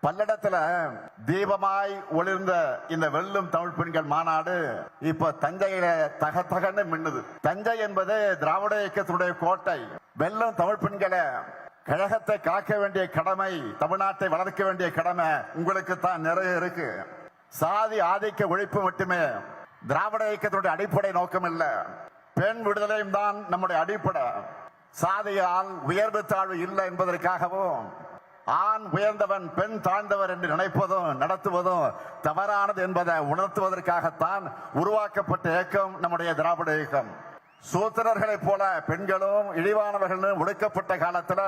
பல்லடத்துல தீபமாய் ஒளிர்ந்த இந்த வெல்லும் தமிழ் பெண்கள் மாநாடு இப்ப தஞ்சையில தகன்னு மின்னுது. தஞ்சை என்பது திராவிட இயக்கத்தினுடைய கோட்டை. வெல்லும் தமிழ் பெண்களை, கழகத்தை காக்க வேண்டிய கடமை, தமிழ்நாட்டை வளர்க்க வேண்டிய கடமை உங்களுக்கு தான் நிறைய இருக்கு. சாதி ஆதிக்க ஒழிப்பு மட்டுமே திராவிட இயக்கத்தினுடைய அடிப்படை நோக்கம் இல்ல. பெண் விடுதலையும் தான் நம்முடைய அடிப்படை. சாதியால் உயர்வு தாழ்வு இல்லை என்பதற்காகவும், ஆண் உயர்ந்தவன் பெண் தாழ்ந்தவர் என்று நினைப்பதும் நடத்துவதும் தவறானது என்பதை உணர்த்துவதற்காகத்தான் உருவாக்கப்பட்ட இயக்கம் நம்முடைய திராவிட இயக்கம். சூத்திரர்களைப் போல பெண்களும் இழிவானவர்களும் ஒடுக்கப்பட்ட காலத்துல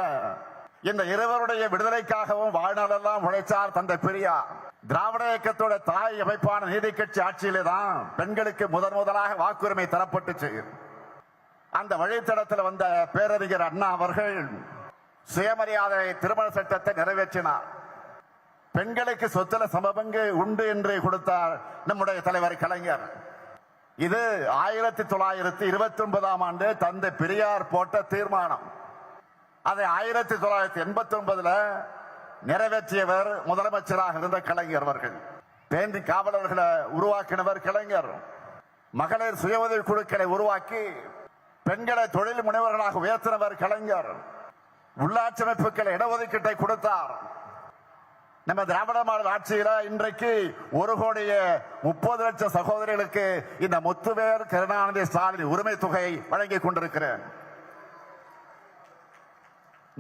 இந்த இருவருடைய விடுதலைக்காகவும் வாழ்நாளெல்லாம் உழைச்சார் தந்தை பெரியார். திராவிட இயக்கத்தோட தாய் அமைப்பான நீதி கட்சி ஆட்சியிலே தான் பெண்களுக்கு முதலாக வாக்குரிமை தரப்பட்டுச்சு. அந்த வழித்தடத்தில் வந்த பேரறிஞர் அண்ணா அவர்கள் சுயமரியாதை திருமண சட்டத்தை நிறைவேற்றினார். பெண்களுக்கு சொத்துல சமபங்கு உண்டு என்று கொடுத்தார் நம்முடைய தலைவர் கலைஞர். இது 1929ஆம் ஆண்டு தந்தை பெரியார் போட்ட தீர்மானம். அதை 1989 நிறைவேற்றியவர் முதலமைச்சராக இருந்த கலைஞர் அவர்கள். பேந்தி காவலர்களை உருவாக்கினவர் கலைஞர். மகளிர் சுய உதவி குழுக்களை உருவாக்கி பெண்களை தொழில் முனைவர்களாக உயர்த்தினவர் கலைஞர். உள்ளாட்சி அமைப்புகளை இடஒதுக்கீட்டை கொடுத்தார். நம்ம திராவிட மாடல் ஆட்சியில இன்றைக்கு 1,30,00,000 சகோதரிகளுக்கு இந்த முத்துவேல் கருணாநிதி ஸ்டாலின் உரிமை தொகை வழங்கி கொண்டிருக்கிறேன்.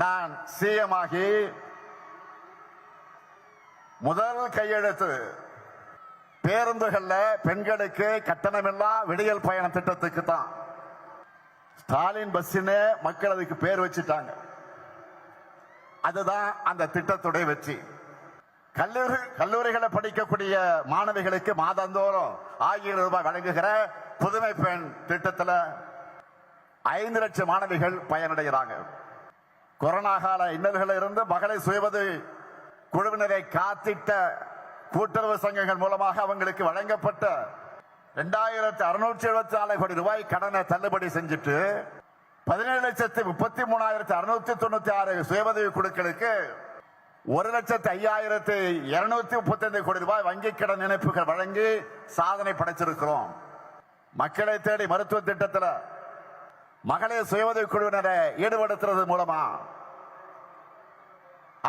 நான் சிஎம் ஆகி முதல் கையெழுத்து பேருந்துகள்ல பெண்களுக்கு கட்டணமில்லா விடியல் பயண திட்டத்துக்கு தான். ஸ்டாலின் பஸ்ஸுன்னு மக்கள் அதுக்கு பேர் வச்சுட்டாங்க. அதுதான் அந்த திட்டத்துடைய வெற்றி. கல்லூரிகளை படிக்கக்கூடிய மாணவிகளுக்கு மாதந்தோறும் 1000 ரூபாய் வழங்குகிற புதுமை பெண் திட்டத்தில் 5 லட்சம் மாணவிகள் பயனடைகிறாங்க. கொரோனா கால இன்னல்களில் இருந்து மகளிர் சுயவது குழுவினரை காத்திட்ட கூட்டுறவு சங்கங்கள் மூலமாக அவங்களுக்கு வழங்கப்பட்ட 2674 கோடி ரூபாய் கடனை தள்ளுபடி செஞ்சுட்டு 17,33,696 சுயஉதவி குழுக்களுக்கு 1,05,235 கோடி ரூபாய் வங்கி கடன் இணைப்புகள் வழங்கி சாதனை படைச்சிருக்கிறோம். மக்களை தேடி மருத்துவ திட்டத்தில் மகளிர் சுயஉதவி குழுவினரை ஈடுபடுத்துறது மூலமா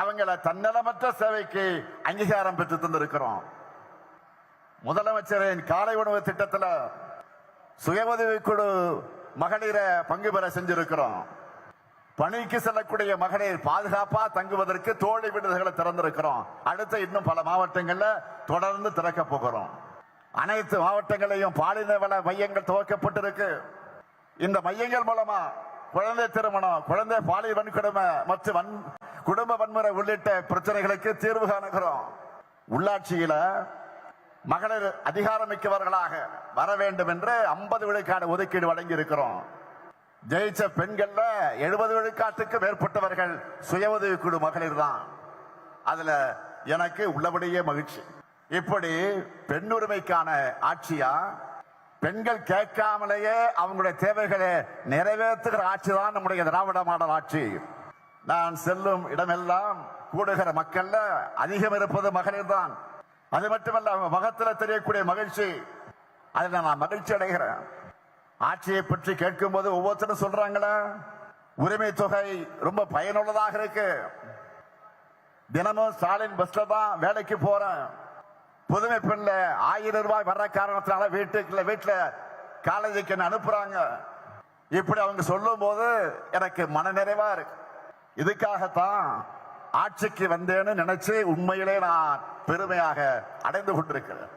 அவங்களை தன்னலமற்ற சேவைக்கு அங்கீகாரம் பெற்று தந்திருக்கிறோம். முதலமைச்சரின் காலை உணவு திட்டத்தில் சுய உதவி குழு மகளிரை பங்கு பெற செஞ்சிருக்கிறோம். பணிக்கு செல்லக்கூடிய மகளிர் பாதுகாப்பா தங்குவதற்கு தோழி விடுதிகளை திறந்திருக்கிறோம். அடுத்த இன்னும் பல மாவட்டங்கள்ல தொடர்ந்து திறக்க போகிறோம். அனைத்து மாவட்டங்களையும் பாலின வள மையங்கள் துவக்கப்பட்டிருக்கு. இந்த மையங்கள் மூலமா குழந்தை திருமணம், குழந்தை பாலியல் வன்கொடுமை மற்றும் குடும்ப வன்முறை உள்ளிட்ட பிரச்சனைகளுக்கு தீர்வு காணுகிறோம். உள்ளாட்சியில மகளிர் அதிகாரமிக்கவர்களாக வர வேண்டும் என்று 50 விழுக்காடு ஒதுக்கீடு வழங்கி இருக்கிறோம். ஜெயிச்ச பெண்கள்ல 70 விழுக்காட்டுக்கு மேற்பட்டவர்கள் சுய உதவி குழு மகளிர் தான். அதுல எனக்கு உள்ளபடியே மகிழ்ச்சி. இப்படி பெண்ணுரிமைக்கான ஆட்சியா, பெண்கள் கேட்காமலேயே அவங்களுடைய தேவைகளை நிறைவேற்றுகிற ஆட்சி தான் நம்முடைய திராவிட மாடல் ஆட்சி. நான் செல்லும் இடமெல்லாம் கூடுகிற மக்கள்ல அதிகம் இருப்பது மகளிர் தான். அது மட்டுமல்ல, முகத்தில் தெரியக்கூடிய மகிழ்ச்சி, அதில் நான் மகிழ்ச்சி அடைகிறேன். ஆட்சியை பற்றி கேட்கும் போது ஒவ்வொருத்தரும் சொல்றாங்களா, உரிமை தொகை ரொம்ப பயனுள்ளதாக இருக்கு, தினமும் ஸ்டாலின் பஸ்ல தான் வேலைக்கு போறேன், புதுமை பெண்ல 1000 ரூபாய் வர்ற காரணத்தினால வீட்டுல காலேஜுக்கு என்ன அனுப்புறாங்க. இப்படி அவங்க சொல்லும் போது எனக்கு மன நிறைவா இருக்கு. இதுக்காகத்தான் ஆட்சிக்கு வந்தேன்னு நினைச்சு உண்மையிலே நான் பெருமையாக அடைந்து கொண்டிருக்கிறேன்.